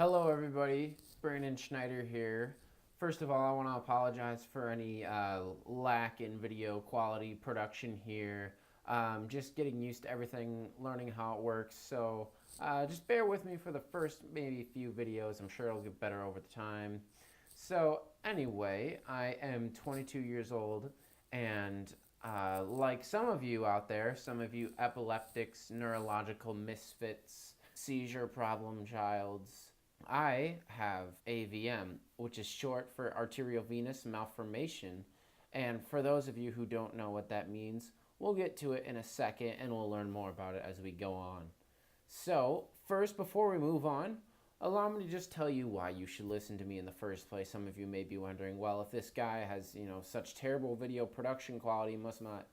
Hello everybody, Brandon Schneider here. First of all, I want to apologize for any lack in video quality production here. Just getting used to everything, learning how it works, so just bear with me for the first maybe few videos. I'm sure it'll get better over the time. So anyway, I am 22 years old, and like some of you out there, some of you epileptics, neurological misfits, seizure problem childs, I have AVM, which is short for arteriovenous malformation. And for those of you who don't know what that means, we'll get to it in a second and we'll learn more about it as we go on. So, first, before we move on, allow me to just tell you why you should listen to me in the first place. Some of you may be wondering, well, if this guy has, such terrible video production quality, must not,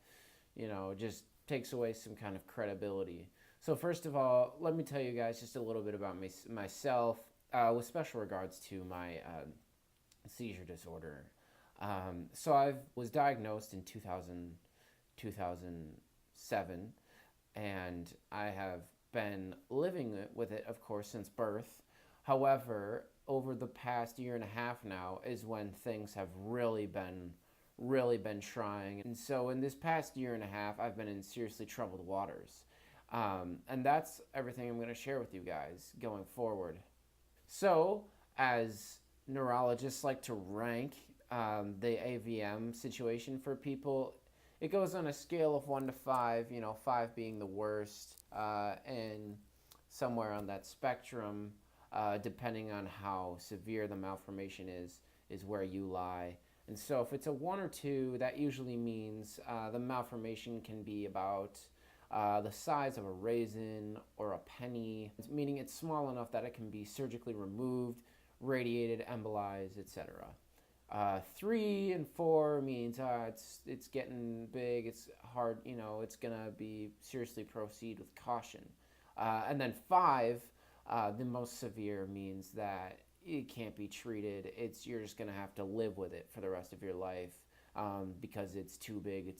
just takes away some kind of credibility. So first of all, let me tell you guys just a little bit about myself, with special regards to my seizure disorder. So I was diagnosed in 2007, and I have been living with it, of course, since birth. However, over the past year and a half now is when things have really been trying. And so in this past year and a half, I've been in seriously troubled waters. And that's everything I'm going to share with you guys going forward. So, as neurologists like to rank the AVM situation for people, it goes on a scale of 1 to 5, 5 being the worst, and somewhere on that spectrum, depending on how severe the malformation is where you lie. And so if it's a 1 or 2, that usually means the malformation can be about the size of a raisin or a penny, meaning it's small enough that it can be surgically removed, radiated, embolized, etc. 3 and 4 means it's getting big, it's hard, it's gonna be seriously proceed with caution. And then 5, the most severe, means that it can't be treated. You're just gonna have to live with it for the rest of your life because it's too big,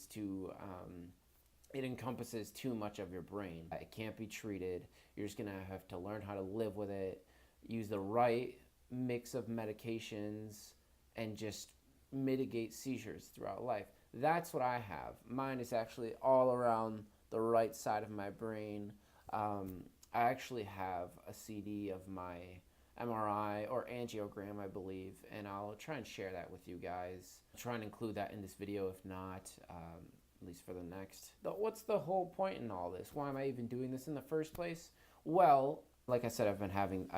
it encompasses too much of your brain. It can't be treated. You're just gonna have to learn how to live with it, use the right mix of medications, and just mitigate seizures throughout life. That's what I have. Mine is actually all around the right side of my brain. I actually have a CD of my MRI or angiogram, I believe, and I'll try and share that with you guys. I'll try and include that in this video if not. At least for the next. What's the whole point in all this? Why am I even doing this in the first place? Well, like I said, I've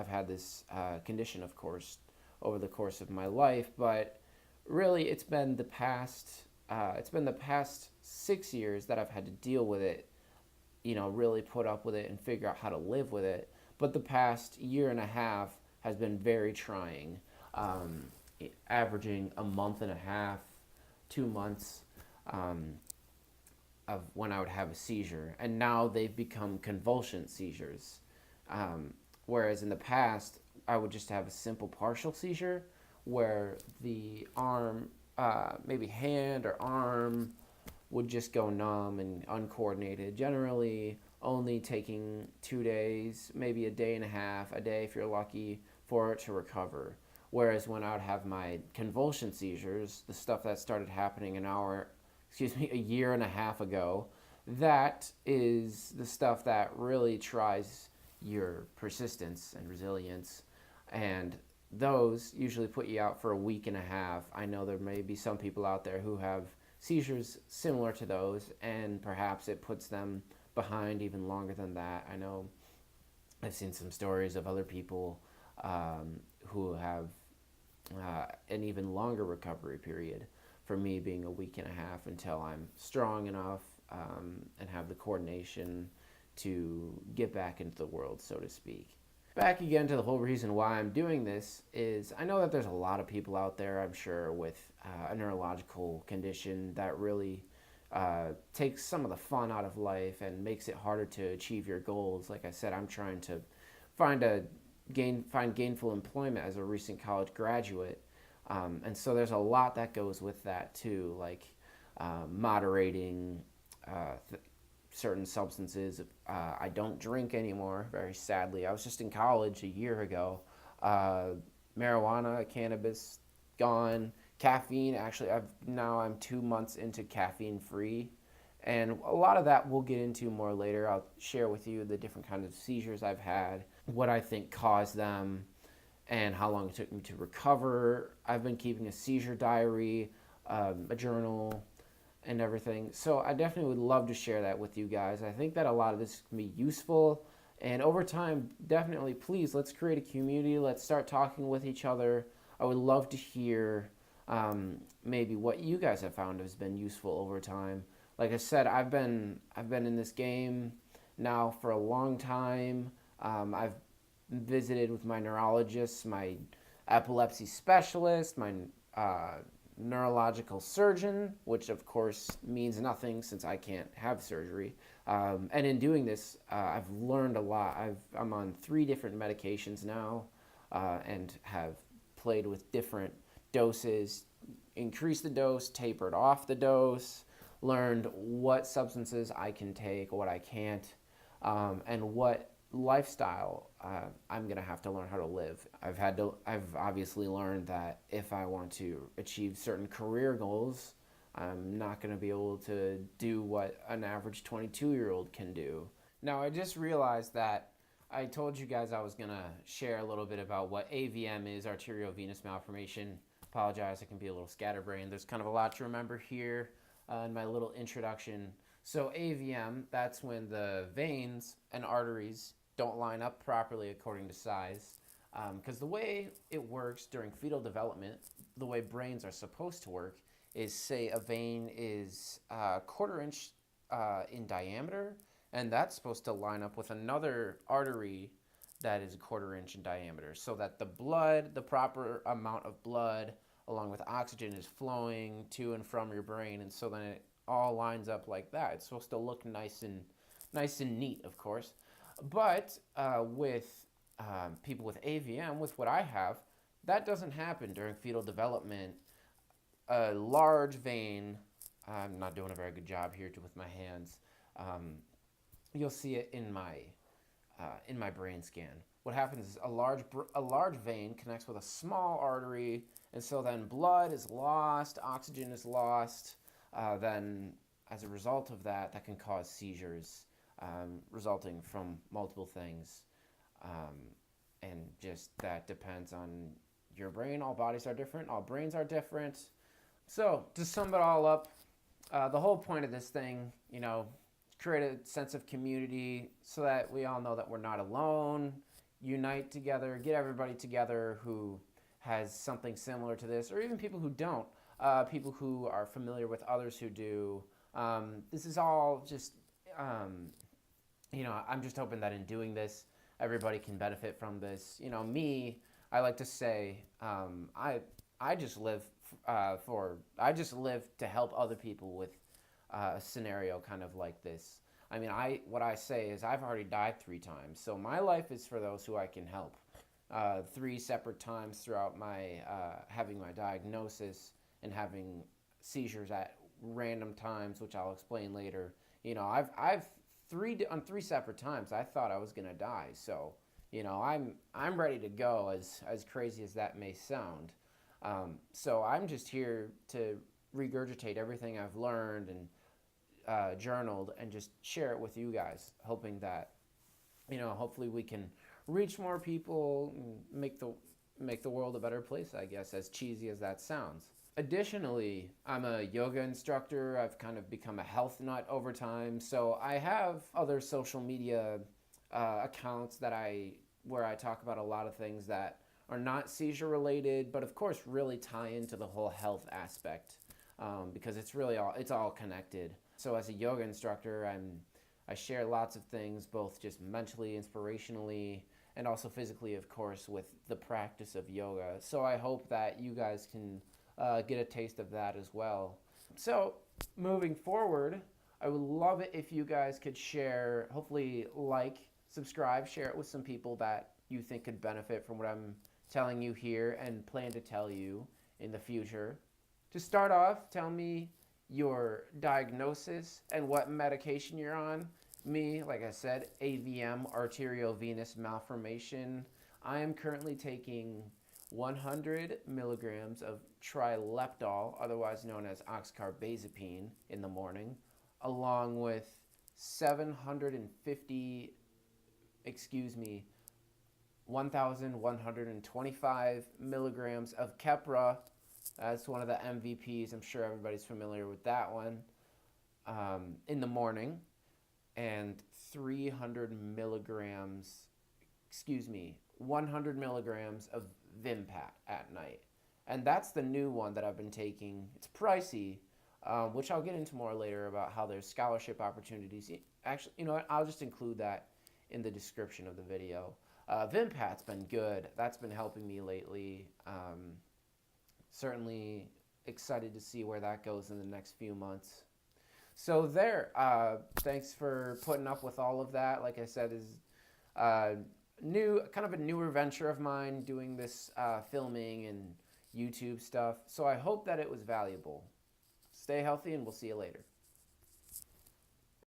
had this condition, of course, over the course of my life, but really it's been the past 6 years that I've had to deal with it, really put up with it and figure out how to live with it. But the past year and a half has been very trying, averaging a month and a half, 2 months. Of when I would have a seizure, and now they've become convulsion seizures. Whereas in the past, I would just have a simple partial seizure where the arm, maybe hand or arm, would just go numb and uncoordinated, generally only taking 2 days, maybe a day and a half, a day if you're lucky, for it to recover. Whereas when I would have my convulsion seizures, the stuff that started happening a year and a half ago, that is the stuff that really tries your persistence and resilience. And those usually put you out for a week and a half. I know there may be some people out there who have seizures similar to those, and perhaps it puts them behind even longer than that. I know I've seen some stories of other people who have an even longer recovery period. For me, being a week and a half until I'm strong enough and have the coordination to get back into the world, so to speak. Back again to the whole reason why I'm doing this is I know that there's a lot of people out there, I'm sure, with a neurological condition that really takes some of the fun out of life and makes it harder to achieve your goals. Like I said, I'm trying to find gainful employment as a recent college graduate. And so there's a lot that goes with that too, like moderating certain substances. I don't drink anymore, very sadly. I was just in college a year ago, Uh, Marijuana, cannabis, gone. Caffeine, actually, I'm 2 months into caffeine free. And a lot of that we'll get into more later. I'll share with you the different kinds of seizures I've had, what I think caused them, and how long it took me to recover. I've been keeping a seizure diary, a journal, and everything. So I definitely would love to share that with you guys. I think that a lot of this can be useful. And over time, definitely, please, let's create a community. Let's start talking with each other. I would love to hear maybe what you guys have found has been useful over time. Like I said, I've been in this game now for a long time. I've visited with my neurologist, my epilepsy specialist, my neurological surgeon, which of course means nothing since I can't have surgery. And in doing this, I've learned a lot. I'm on 3 different medications now, and have played with different doses, increased the dose, tapered off the dose, learned what substances I can take, what I can't, and what lifestyle I'm gonna have to learn how to live. I've obviously learned that if I want to achieve certain career goals, I'm not gonna be able to do what an average 22-year-old can do. Now, I just realized that I told you guys I was gonna share a little bit about what AVM is, arteriovenous malformation. Apologize, I can be a little scatterbrained. There's kind of a lot to remember here in my little introduction. So AVM, that's when the veins and arteries don't line up properly according to size. Because the way it works during fetal development, the way brains are supposed to work, is say a vein is a quarter inch in diameter, and that's supposed to line up with another artery that is a quarter inch in diameter, so that the blood, the proper amount of blood, along with oxygen, is flowing to and from your brain, and so then it all lines up like that. It's supposed to look nice and neat, of course. But with people with AVM, with what I have, that doesn't happen during fetal development. A large vein, I'm not doing a very good job here with my hands. You'll see it in my brain scan. What happens is a large vein connects with a small artery, and so then blood is lost, oxygen is lost. Then, as a result of that, that can cause seizures, resulting from multiple things, and just that depends on your brain. All bodies are different. All brains are different. So, to sum it all up, the whole point of this thing, create a sense of community so that we all know that we're not alone, unite together, get everybody together who has something similar to this, or even people who don't, people who are familiar with others who do. This is all just, I'm just hoping that in doing this, everybody can benefit from this. I like to say, I just live to help other people with a scenario kind of like this. I mean, what I say is I've already died 3 times, so my life is for those who I can help. 3 separate times throughout my having my diagnosis and having seizures at random times, which I'll explain later. I've 3 separate times I thought I was gonna die, so I'm ready to go. As crazy as that may sound, so I'm just here to regurgitate everything I've learned and journaled and just share it with you guys, hoping that hopefully we can reach more people and make the world a better place, I guess, as cheesy as that sounds. Additionally, I'm a yoga instructor. I've kind of become a health nut over time, so I have other social media accounts where I talk about a lot of things that are not seizure related, but of course really tie into the whole health aspect, because it's all connected. So as a yoga instructor, I share lots of things, both just mentally, inspirationally, and also physically, of course, with the practice of yoga. So I hope that you guys can get a taste of that as well. So moving forward, I would love it if you guys could share, hopefully subscribe, share it with some people that you think could benefit from what I'm telling you here and plan to tell you in the future. To start off, tell me your diagnosis and what medication you're on. Me, like I said, AVM, arteriovenous malformation. I am currently taking 100 milligrams of trileptal, otherwise known as oxcarbazepine, in the morning, along with 750, 1,125 milligrams of Keppra. That's one of the MVPs. I'm sure everybody's familiar with that one. In the morning, and 300 milligrams, 100 milligrams of Vimpat at night. And that's the new one that I've been taking. It's pricey, which I'll get into more later about how there's scholarship opportunities. Actually, you know what? I'll just include that in the description of the video. Vimpat's been good. That's been helping me lately. Certainly excited to see where that goes in the next few months. So there, thanks for putting up with all of that. Like I said, is kind of a newer venture of mine, doing this filming and YouTube stuff. So I hope that it was valuable. Stay healthy, and we'll see you later.